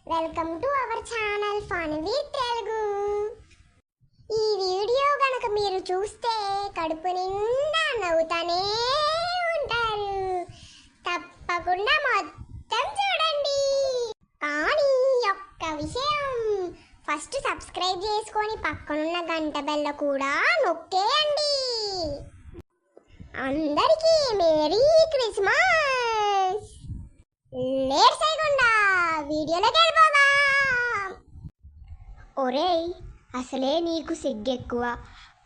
Welcome to our channel fun with Telugu. ఈ video గనక మీరు చూస్తే కడుపు నిండా నవ్వుతానే ఉంటారు. తప్పకుండా మొత్తం చూడండి. కానీ ఒక్క విషయం, ఫస్ట్ సబ్స్క్రైబ్ చేసుకొని పక్కనున్న గంట బెల్ల కూడా నొక్కేయండి. అందరికీ మేరీ క్రిస్మస్. లేట్ చేయకుండా వీడియోలోకి వెళ్ళిపోదాం. ఒరేయ్, అసలే నీకు సిగ్గెక్కువ.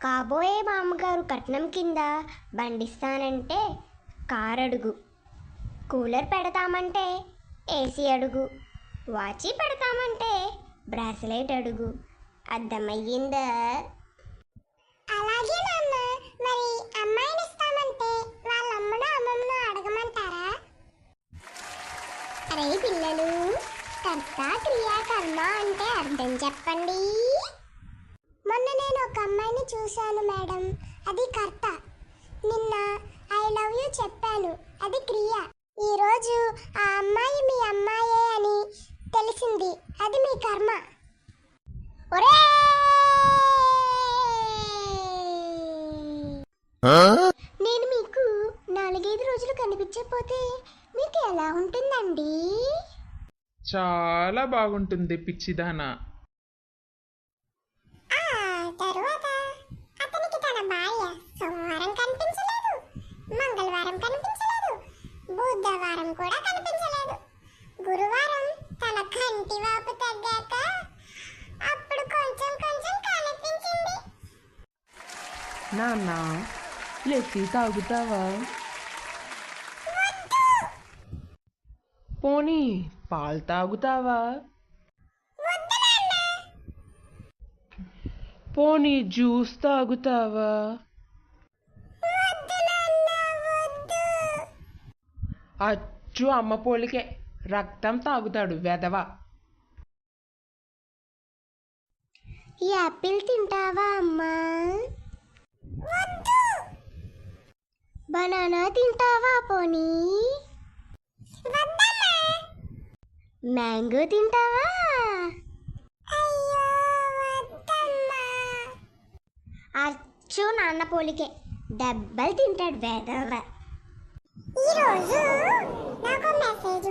కాబోయే మామగారు కట్నం కింద బండిస్తానంటే కార్ అడుగు, కూలర్ పెడతామంటే ఏసీ అడుగు, వాచి పెడతామంటే బ్రాస్లెట్ అడుగు. అర్థమయ్యిందా? అలాగే నాన్న. మరి అమ్మాయిని ఇస్తామంటే వాళ్ళ అమ్మను అమ్మమ్మను అడగమంటారా? అరే పిల్లలు, కర్త క్రియా కర్మ అంటే అర్థం చెప్పండి. మొన్న నేను ఒక అమ్మాయిని చూశాను మేడం, అది కర్త. నిన్న ఐ లవ్ యూ చెప్పాను, అది క్రియ. ఈరోజు ఆ అమ్మాయి మీ అమ్మాయే అని తెలిసింది, అది మీ కర్మ. ఒరే, నేను మీకు 4-5 రోజులు కనిపించకపోతే మీకు ఎలా ఉంటుందండి? చాలా బాగుంటుంది పిచ్చిదానా. తరువాత అతనికి తన భార్య సోమవారం కనిపించలేదు, మంగళవారం కనిపించలేదు, బుధవారం కూడా కనిపించలేదు. గురువారం తన కంటి వాపు తగ్గాక అప్పుడు కొంచెం కొంచెం కనిపించింది. నాన్న, లెస్సీ తాగుతావా? పోనీ పాలు తాగుతావా? పోనీ జ్యూస్ తాగుతావా? అచ్చు అమ్మ పోలికే, రక్తం తాగుతాడు వెధవ. యాపిల్ తింటావా అమ్మా? బనానా తింటావా పోనీ? మ్యాంగో తింటావా? అచ్చు నాన్న పోలికే, దెబ్బలు తింటాడు వేదవ. ఈరోజు నాకు మెసేజ్